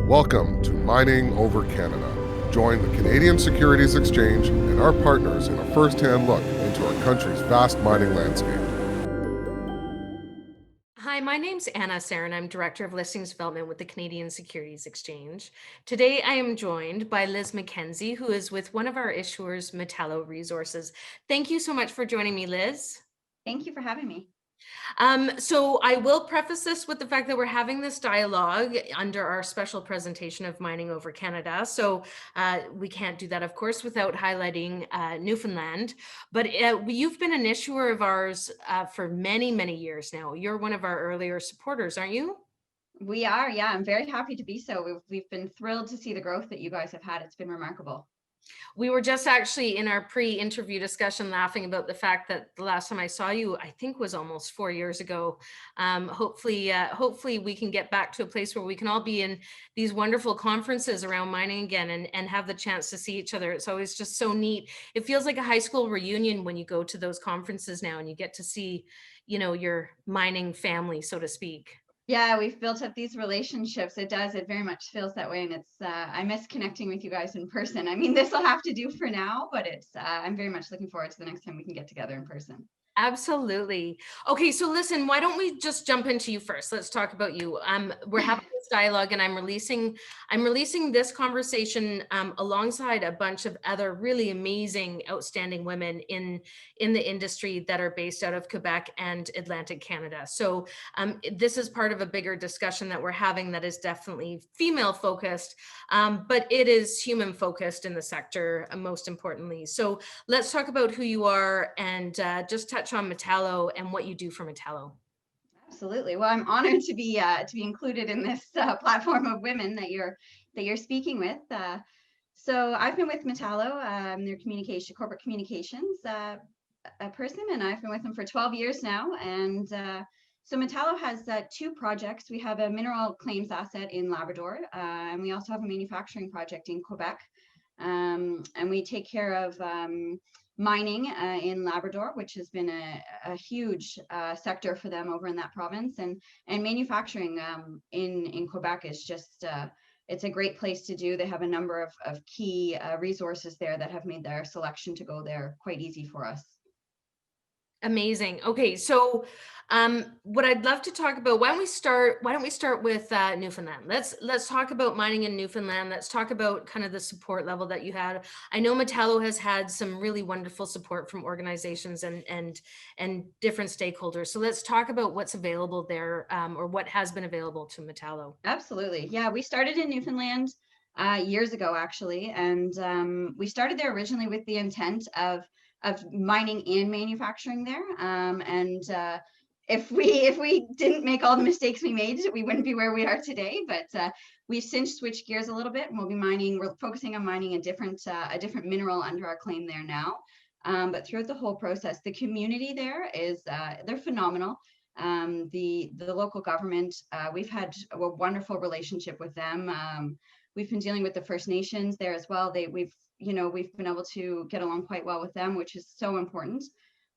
Welcome to Mining Over Canada. Join the Canadian Securities Exchange and our partners in a first-hand look into our country's vast mining landscape. Hi, my name's Anna Serin. I'm Director of Listings Development with the Canadian Securities Exchange. Today, I am joined by Liz MacKenzie, who is with one of our issuers, Metalo Resources. Thank you so much for joining me, Liz. Thank you for having me. So I will preface this with the fact that we're having this dialogue under our special presentation of Mining Over Canada. So we can't do that, of course, without highlighting Newfoundland. But you've been an issuer of ours for many, many years now. You're one of our earlier supporters, aren't you? We are, yeah, I'm very happy to be so. We've been thrilled to see the growth that you guys have had. It's been remarkable. We were just actually in our pre-interview discussion laughing about the fact that the last time I saw you, I think was almost 4 years ago. Hopefully we can get back to a place where we can all be in these wonderful conferences around mining again and have the chance to see each other. It's always just so neat. It feels like a high school reunion when you go to those conferences now and you get to see, your mining family, so to speak. Yeah, we've built up these relationships. It very much feels that way. And I miss connecting with you guys in person. I mean, this will have to do for now, but I'm very much looking forward to the next time we can get together in person. Absolutely. Okay, so listen, why don't we just jump into you first? Let's talk about you. We're having this dialogue and I'm releasing this conversation alongside a bunch of other really amazing, outstanding women in the industry that are based out of Quebec and Atlantic Canada. So this is part of a bigger discussion that we're having that is definitely female focused, but it is human focused in the sector, most importantly. So let's talk about who you are and just touch on Metalo and what you do for Metalo. Absolutely. Well, I'm honored to be included in this platform of women that you're speaking with. So I've been with Metalo, their corporate communications person, and I've been with them for 12 years now. And so Metalo has two projects. We have a mineral claims asset in Labrador, and we also have a manufacturing project in Quebec. And we take care of mining in Labrador, which has been a huge sector for them over in that province, and manufacturing in Quebec is just it's a great place to do. They have a number of key resources there that have made their selection to go there quite easy for us. Amazing. Okay, so what I'd love to talk about, why don't we start with Newfoundland? Let's talk about mining in Newfoundland. Let's talk about kind of the support level that you had. I know Metalo has had some really wonderful support from organizations and different stakeholders. So let's talk about what's available there, or what has been available to Metalo. Absolutely. Yeah, we started in Newfoundland years ago, actually, and we started there originally with the intent of mining and manufacturing there. And if we didn't make all the mistakes we made, we wouldn't be where we are today. But we've since switched gears a little bit, and we're focusing on mining a different mineral under our claim there now. But throughout the whole process, the community there is they're phenomenal. The local government, we've had a wonderful relationship with them. We've been dealing with the First Nations there as well. We've been able to get along quite well with them, which is so important.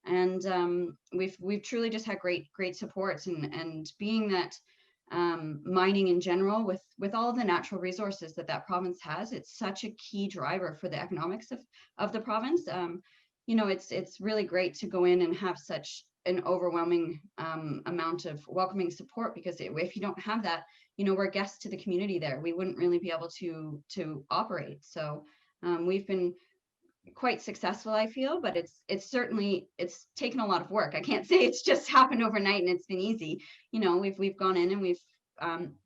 And we've truly just had great support, and being that mining in general, with all the natural resources that province has, it's such a key driver for the economics of the province. It's really great to go in and have such an overwhelming amount of welcoming support, because if you don't have that, we're guests to the community there. We wouldn't really be able to operate. So we've been quite successful, I feel, but it's taken a lot of work. I can't say it's just happened overnight and it's been easy. We've gone in and we've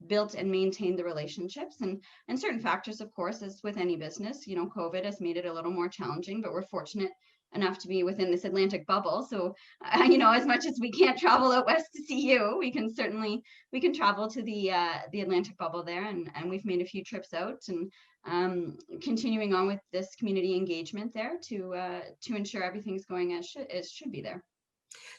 built and maintained the relationships, and certain factors, of course, as with any business, COVID has made it a little more challenging, but we're fortunate enough to be within this Atlantic bubble. So, as much as we can't travel out west to see you, we can travel to the Atlantic bubble there, and we've made a few trips out, and continuing on with this community engagement there to ensure everything's going as should be there.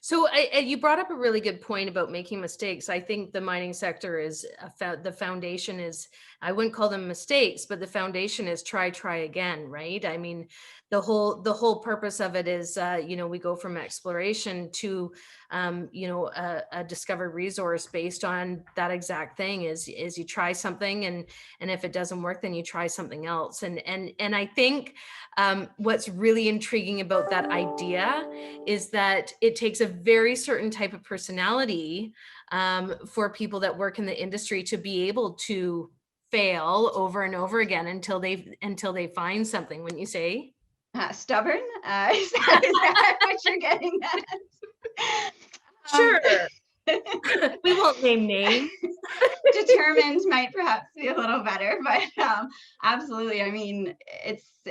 So you brought up a really good point about making mistakes. I think the mining sector is the foundation is, I wouldn't call them mistakes, but the foundation is try again, right? I mean, the whole purpose of it is, we go from exploration to a discovered resource based on that exact thing. Is you try something, and if it doesn't work, then you try something else. And I think what's really intriguing about that idea is that it takes a very certain type of personality for people that work in the industry to be able to fail over and over again until they find something, wouldn't you say? Stubborn? Is that what you're getting at? Sure. We won't name names. Determined might perhaps be a little better, but absolutely. I mean,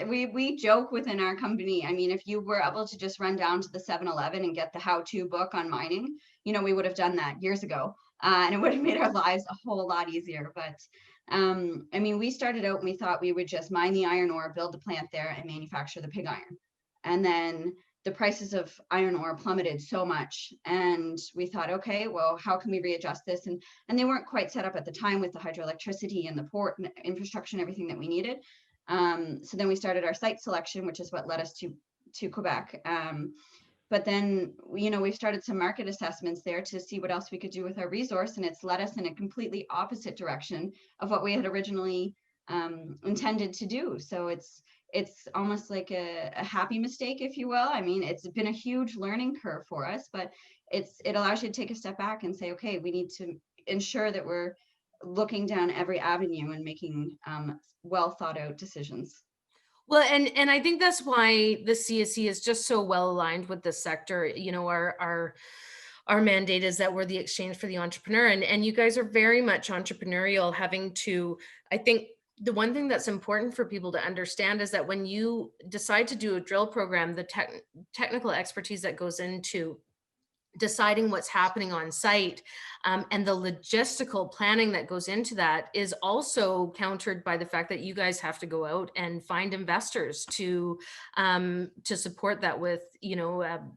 we joke within our company. I mean, if you were able to just run down to the 7-Eleven and get the how-to book on mining, we would have done that years ago, and it would have made our lives a whole lot easier. But I mean, we started out and we thought we would just mine the iron ore, build the plant there, and manufacture the pig iron, and then the prices of iron ore plummeted so much, and we thought, okay, well, how can we readjust this? And they weren't quite set up at the time with the hydroelectricity and the port and infrastructure and everything that we needed. So then we started our site selection, which is what led us to Quebec. But then, we've started some market assessments there to see what else we could do with our resource, and it's led us in a completely opposite direction of what we had originally intended to do. So it's almost like a happy mistake, if you will. I mean, it's been a huge learning curve for us, but it allows you to take a step back and say, okay, we need to ensure that we're looking down every avenue and making well thought out decisions. Well, and I think that's why the CSE is just so well aligned with the sector. Our mandate is that we're the exchange for the entrepreneur, and you guys are very much entrepreneurial, having to, I think, the one thing that's important for people to understand is that when you decide to do a drill program, the technical expertise that goes into deciding what's happening on site, and the logistical planning that goes into that is also countered by the fact that you guys have to go out and find investors to support that with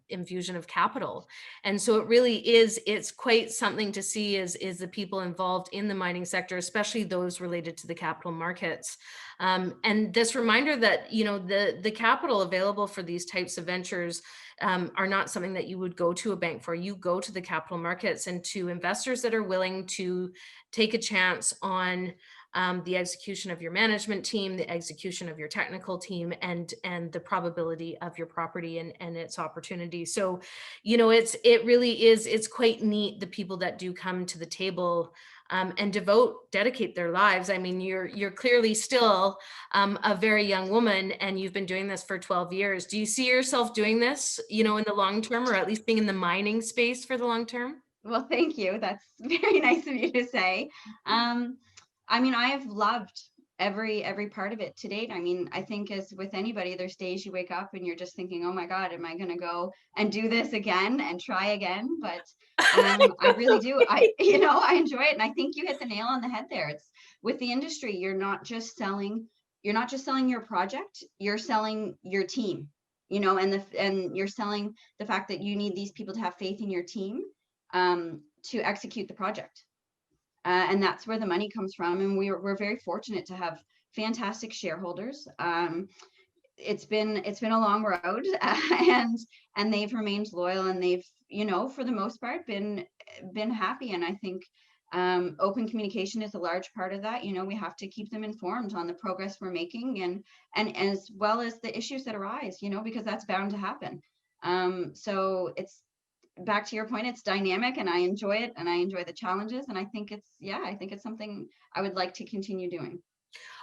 infusion of capital. And so it really is, it's quite something to see is the people involved in the mining sector, especially those related to the capital markets. And this reminder that the capital available for these types of ventures are not something that you would go to a bank for. You go to the capital markets and to investors that are willing to take a chance on the execution of your management team, the execution of your technical team, and the probability of your property and its opportunity. So, it really is, it's quite neat, the people that do come to the table and dedicate their lives. I mean, you're clearly still a very young woman, and you've been doing this for 12 years. Do you see yourself doing this, in the long term, or at least being in the mining space for the long term? Well, thank you. That's very nice of you to say. I mean, I have loved every part of it to date. I mean, I think as with anybody, there's days you wake up and you're just thinking, oh my God, am I going to go and do this again and try again? But I really do. I enjoy it. And I think you hit the nail on the head there. It's with the industry, you're not just selling your project, you're selling your team, and you're selling the fact that you need these people to have faith in your team to execute the project. And that's where the money comes from. And we're very fortunate to have fantastic shareholders. It's been a long road, and they've remained loyal, and they've, for the most part, been happy. And I think open communication is a large part of that. We have to keep them informed on the progress we're making, and as well as the issues that arise, because that's bound to happen. So it's, back to your point, it's dynamic, and I enjoy it, and I enjoy the challenges, and I think it's something I would like to continue doing.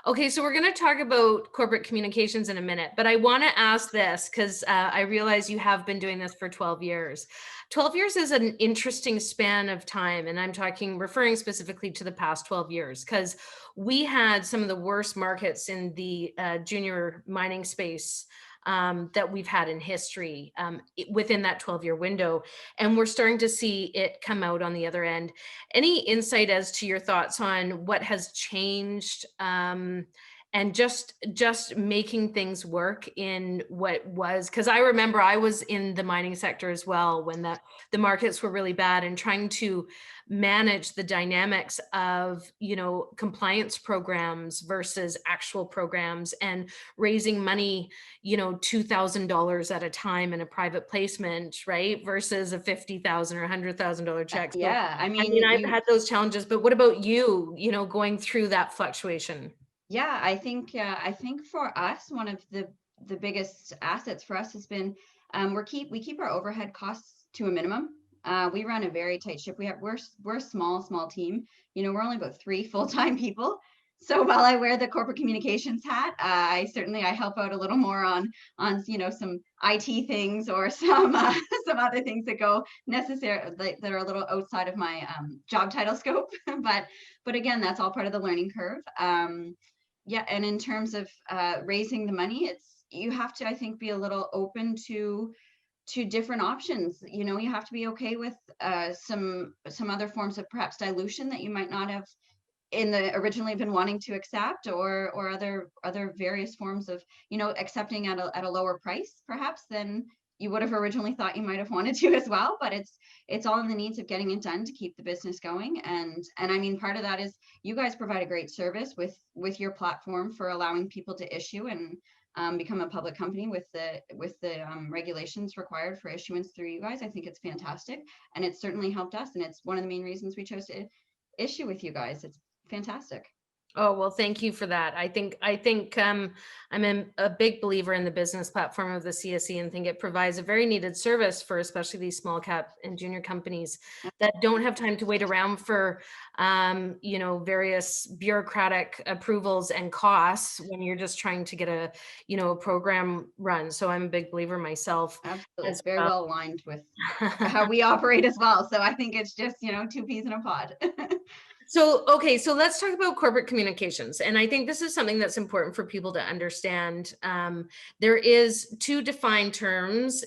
Okay, so we're going to talk about corporate communications in a minute, but I want to ask this because I realize you have been doing this for 12 years. 12 years is an interesting span of time, and I'm referring specifically to the past 12 years, because we had some of the worst markets in the junior mining space that we've had in history within that 12-year window. And we're starting to see it come out on the other end. Any insight as to your thoughts on what has changed just making things work in what was, because I remember I was in the mining sector as well when the markets were really bad, and trying to manage the dynamics of, compliance programs versus actual programs, and raising money, $2,000 at a time in a private placement, right? Versus a $50,000 or $100,000 check. So, Yeah, I I mean, mean, I've had those challenges, but what about you, going through that fluctuation? yeah, I think for us, one of the biggest assets for us has been we keep our overhead costs to a minimum. We run a very tight ship. We're a small team. We're only about 3 full-time people. So while I wear the corporate communications hat, I help out a little more on some IT things, or some some other things that go necessary, that are a little outside of my job title scope. but again, that's all part of the learning curve. Yeah, and in terms of raising the money, you have to, I think, be a little open to different options. You have to be okay with some other forms of perhaps dilution that you might not have originally been wanting to accept, or other various forms of accepting at a lower price perhaps than you would have originally thought you might have wanted to as well. But it's all in the needs of getting it done to keep the business going. And I mean, part of that is you guys provide a great service with your platform for allowing people to issue and become a public company with the regulations required for issuance through you guys. I think it's fantastic, and it's certainly helped us, and it's one of the main reasons we chose to issue with you guys. It's fantastic. Oh, well, thank you for that. I think I'm a big believer in the business platform of the CSE, and think it provides a very needed service for especially these small cap and junior companies that don't have time to wait around for various bureaucratic approvals and costs when you're just trying to get a program run. So I'm a big believer myself. Absolutely. It's very well aligned with how we operate as well. So I think it's just, 2 peas in a pod. So, okay, so let's talk about corporate communications. And I think this is something that's important for people to understand. There is 2 defined terms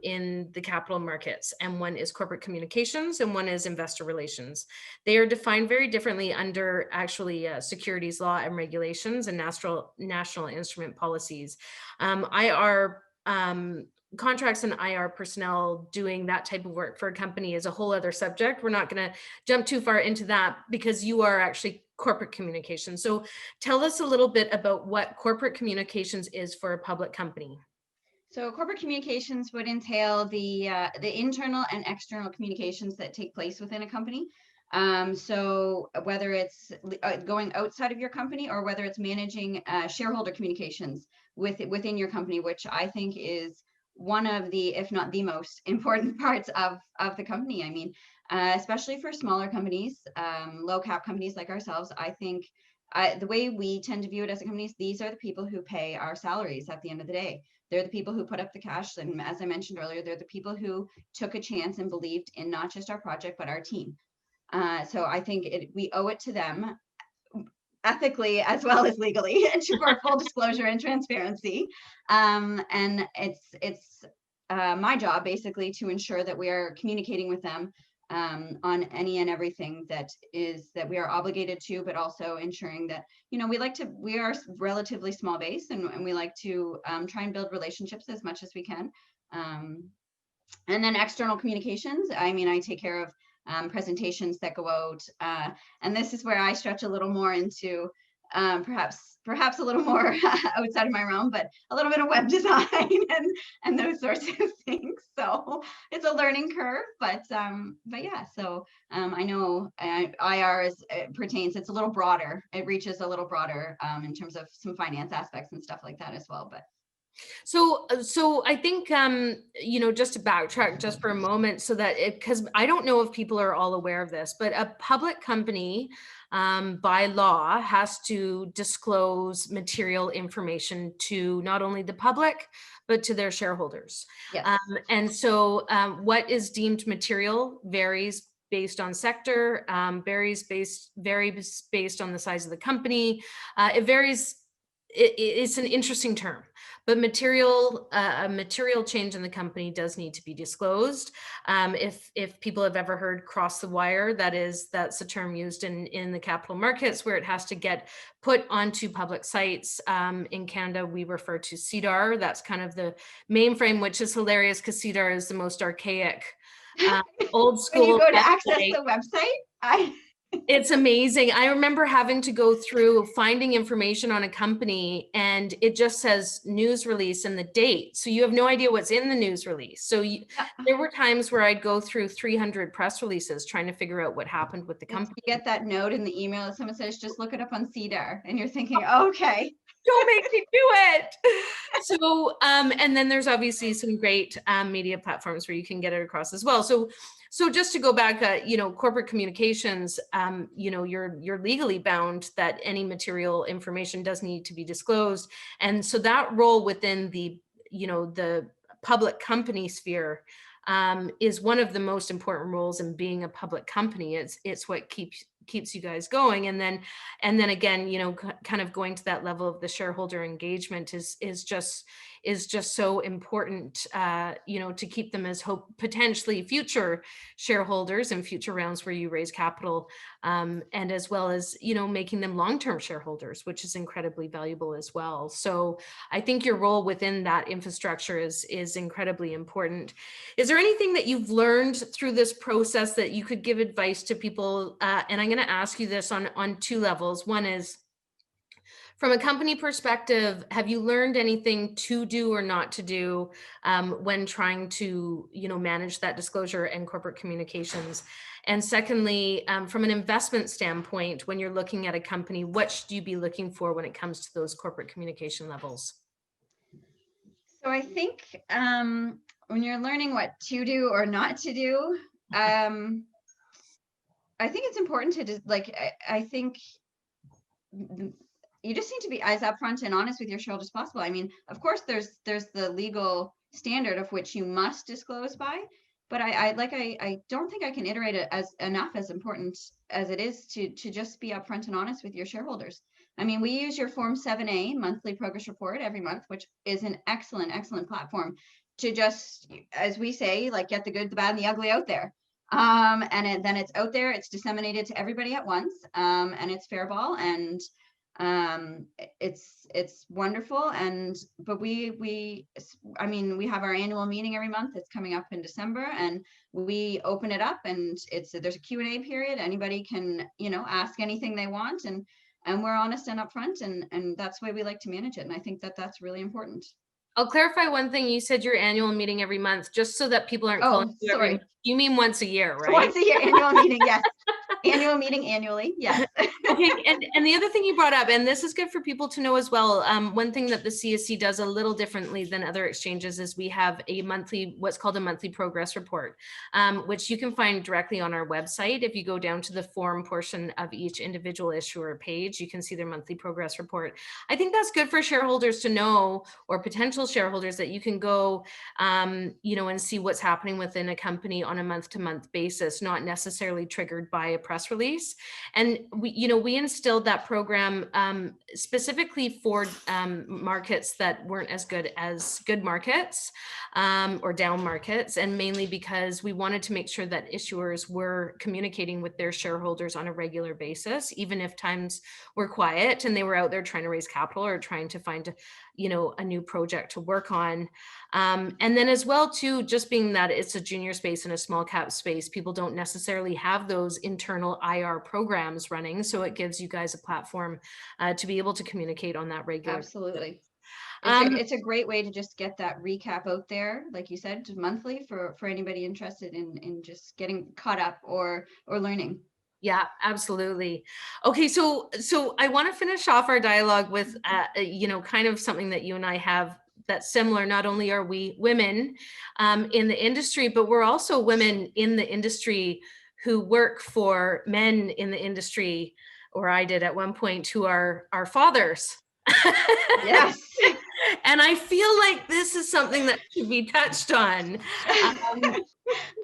in the capital markets, and one is corporate communications and one is investor relations. They are defined very differently under actually securities law and regulations and national instrument policies. IR contracts and IR personnel doing that type of work for a company is a whole other subject. We're not going to jump too far into that because you are actually corporate communications. So tell us a little bit about what corporate communications is for a public company. So corporate communications would entail the internal and external communications that take place within a company. So whether it's going outside of your company, or whether it's managing shareholder communications within your company, which I think is one of the, if not the most important parts of the company. I mean, especially for smaller companies, low cap companies like ourselves, I think the way we tend to view it as a company, these are the people who pay our salaries at the end of the day. They're the people who put up the cash. And as I mentioned earlier, they're the people who took a chance and believed in not just our project, but our team. So I think we owe it to them, ethically as well as legally, for full disclosure and transparency. And it's my job basically to ensure that we are communicating with them on any and everything that we are obligated to, but also ensuring that, we are relatively small base, and we like to try and build relationships as much as we can. And then external communications, I mean, I take care of presentations that go out, and this is where I stretch a little more into perhaps a little more outside of my realm, but a little bit of web design and those sorts of things. So it's a learning curve, but yeah. So I know IR pertains. It's a little broader. It reaches a little broader in terms of some finance aspects and stuff like that as well. But so I think, just to backtrack just for a moment, so that because I don't know if people are all aware of this, but a public company by law has to disclose material information to not only the public, but to their shareholders. yes. And so what is deemed material varies based on sector, varies based on the size of the company. It varies it's an interesting term, but a material change in the company does need to be disclosed. If people have ever heard cross the wire, that's a term used in the capital markets where it has to get put onto public sites. In Canada, we refer to CDAR. That's kind of the mainframe, which is hilarious because CDAR is the most archaic, old school. When you go to access website. the website, It's amazing. I remember having to go through finding information on a company and it just says news release and the date. So you have no idea what's in the news release. So there were times where I'd go through 300 press releases trying to figure out what happened with the company. You get that note in the email that someone says, just look it up on CDAR. And you're thinking, okay. Don't make me do it. So, and then there's obviously some great media platforms where you can get it across as well. So just to go back, corporate communications, you're legally bound that any material information does need to be disclosed. And so that role within the public company sphere is one of the most important roles in being a public company. It's what keeps you guys going. And then again, kind of going to that level of the shareholder engagement is just so important, to keep them as potentially future shareholders and future rounds where you raise capital, and as well as, making them long-term shareholders, which is incredibly valuable as well. So I think your role within that infrastructure is incredibly important. Is there anything that you've learned through this process that you could give advice to people? And I'm going to ask you this on two levels. One is, from a company perspective, have you learned anything to do or not to do when trying to, manage that disclosure and corporate communications? And secondly, from an investment standpoint, when you're looking at a company, what should you be looking for when it comes to those corporate communication levels? So I think when you're learning what to do or not to do, I think it's important to just I think you just need to be as upfront and honest with your shareholders as possible. I mean, of course, there's the legal standard of which you must disclose by, but I don't think I can iterate it as important as it is to just be upfront and honest with your shareholders. I mean, we use your Form 7A monthly progress report every month, which is an excellent platform to just, as we say, get the good, the bad, and the ugly out there. And then it's out there, it's disseminated to everybody at once, and it's fair ball, and it's wonderful. But we have our annual meeting every month. It's coming up in December, and we open it up, and there's a Q&A period. Anybody can, ask anything they want, and we're honest and upfront, and that's the way we like to manage it. And I think that's really important. I'll clarify one thing. You said your annual meeting every month, just so that people aren't calling you every month. You mean once a year, right? Once a year, annual meeting, yes. Annual meeting annually, yes. Okay, and the other thing you brought up, and this is good for people to know as well, one thing that the CSC does a little differently than other exchanges is we have what's called a monthly progress report, which you can find directly on our website. If you go down to the form portion of each individual issuer page, you can see their monthly progress report. I think that's good for shareholders to know, or potential shareholders, that you can go, and see what's happening within a company on a month-to-month basis, not necessarily triggered by a press release. And we instilled that program specifically for markets that weren't as good markets or down markets, and mainly because we wanted to make sure that issuers were communicating with their shareholders on a regular basis, even if times were quiet and they were out there trying to raise capital or trying to find a new project to work on. And then as well too, just being that it's a junior space and a small cap space, people don't necessarily have those internal IR programs running. So it gives you guys a platform to be able to communicate on that regularly. Absolutely. It's a great way to just get that recap out there, like you said, monthly for anybody interested in just getting caught up or learning. Yeah, absolutely. Okay, so I want to finish off our dialogue with, kind of something that you and I have that's similar. Not only are we women in the industry, but we're also women in the industry who work for men in the industry, or I did at one point, who are our fathers. Yes. And I feel like this is something that should be touched on.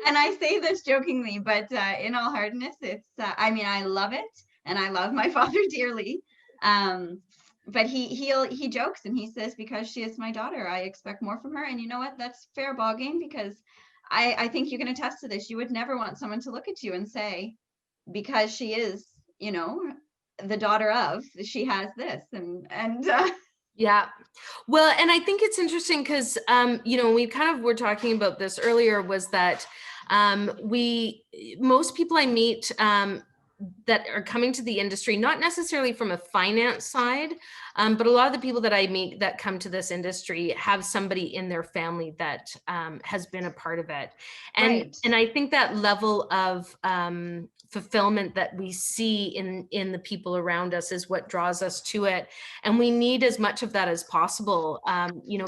And I say this jokingly, but in all hardness, it's, I love it. And I love my father dearly. but he jokes and he says, because she is my daughter, I expect more from her. And you know what? That's fair ball game, because I think you can attest to this. You would never want someone to look at you and say, because she is, the daughter of, she has this, and Yeah. Well, and I think it's interesting because, we kind of were talking about this earlier, was that most people I meet that are coming to the industry, not necessarily from a finance side, but a lot of the people that I meet that come to this industry have somebody in their family that has been a part of it. And, right. and I think that level of fulfillment that we see in the people around us is what draws us to it. And we need as much of that as possible,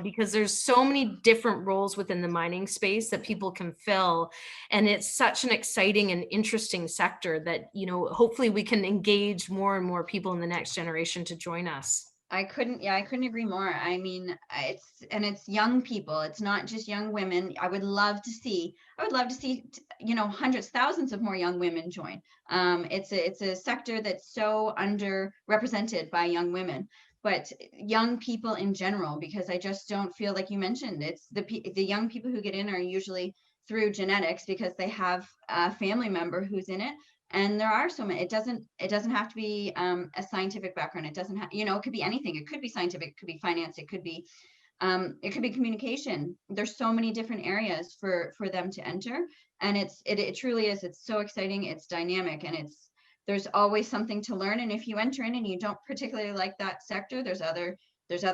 because there's so many different roles within the mining space that people can fill. And it's such an exciting and interesting sector that, hopefully we can engage more and more people in the next generation to join us. I couldn't agree more. I mean, it's young people. It's not just young women. I would love to see, hundreds, thousands of more young women join. It's a sector that's so underrepresented by young women, but young people in general, because I just don't feel, like you mentioned, it's the young people who get in are usually through genetics, because they have a family member who's in it. And there are so many. It doesn't have to be a scientific background. It doesn't have, it could be anything. It could be scientific, it could be finance, it could be communication. There's so many different areas for them to enter. And it truly is. It's so exciting. It's dynamic, and there's always something to learn. And if you enter in and you don't particularly like that sector, there's other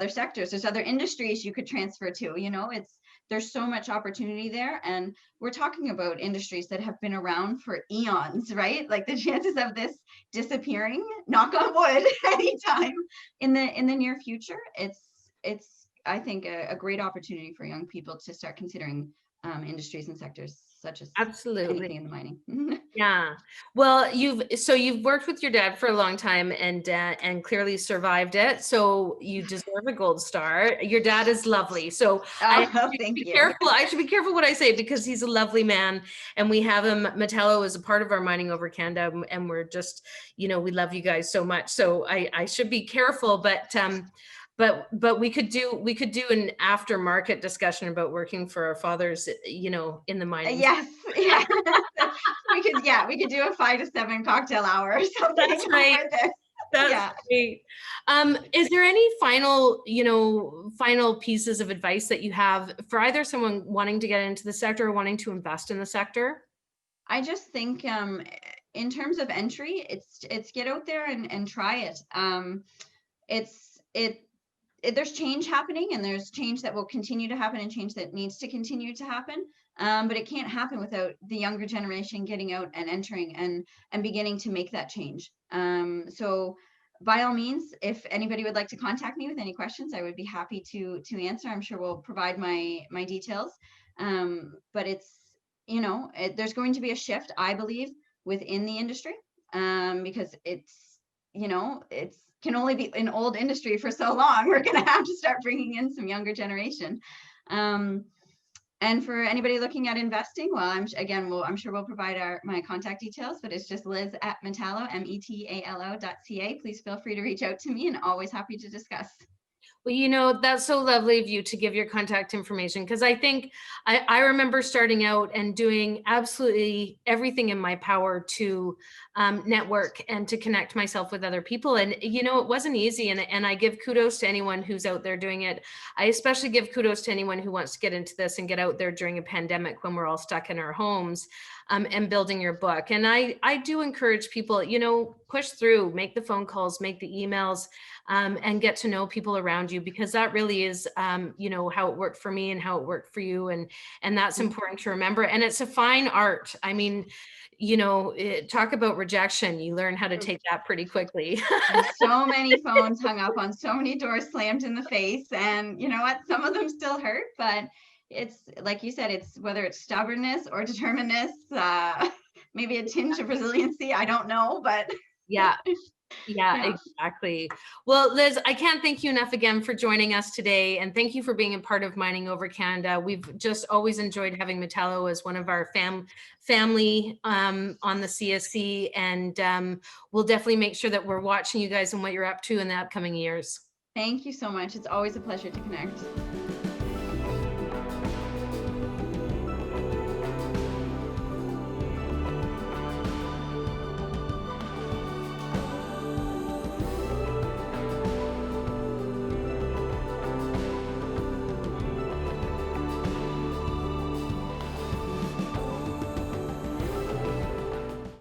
sectors, there's other industries you could transfer to. There's so much opportunity there. And we're talking about industries that have been around for eons, right? Like the chances of this disappearing, knock on wood, anytime in the near future, it's I think a great opportunity for young people to start considering industries and sectors such as Absolutely. anything in the mining. Yeah. Well, you've worked with your dad for a long time and clearly survived it. So you deserve a gold star. Your dad is lovely. So I should be careful. I should be careful what I say, because he's a lovely man, and we have him. Metalo is a part of our Mining Over Canada, and we're just, we love you guys so much. So I should be careful, but we could do an aftermarket discussion about working for our fathers, in the mining. Yes, yeah. we could do a 5 to 7 cocktail hour or something. That's right. That's great. Is there any final pieces of advice that you have for either someone wanting to get into the sector or wanting to invest in the sector? I just think in terms of entry, it's get out there and try it. There's change happening, and there's change that will continue to happen, and change that needs to continue to happen. But it can't happen without the younger generation getting out and entering and beginning to make that change. So by all means, if anybody would like to contact me with any questions, I would be happy to answer. I'm sure we'll provide my details. But it's, there's going to be a shift, I believe, within the industry, because it's can only be an old industry for so long. We're going to have to start bringing in some younger generation. And for anybody looking at investing, well, I'm sure we'll provide my contact details, but it's just Liz at Metalo, metalo.ca. Please feel free to reach out to me, and always happy to discuss. Well, that's so lovely of you to give your contact information, because I think I remember starting out and doing absolutely everything in my power to network and to connect myself with other people. And, it wasn't easy. And I give kudos to anyone who's out there doing it. I especially give kudos to anyone who wants to get into this and get out there during a pandemic when we're all stuck in our homes, and building your book. And I do encourage people, push through, make the phone calls, make the emails, and get to know people around you, because that really is, how it worked for me and how it worked for you. And that's important to remember. And it's a fine art. I mean, talk about rejection. You learn how to take that pretty quickly. So many phones hung up on, so many doors slammed in the face. And you know what? Some of them still hurt, but it's like you said, it's whether it's stubbornness or determinedness, maybe a tinge of resiliency. I don't know, but yeah. Yeah, exactly. Well, Liz, I can't thank you enough again for joining us today. And thank you for being a part of Mining Over Canada. We've just always enjoyed having Metalo as one of our family on the CSC. And we'll definitely make sure that we're watching you guys and what you're up to in the upcoming years. Thank you so much. It's always a pleasure to connect.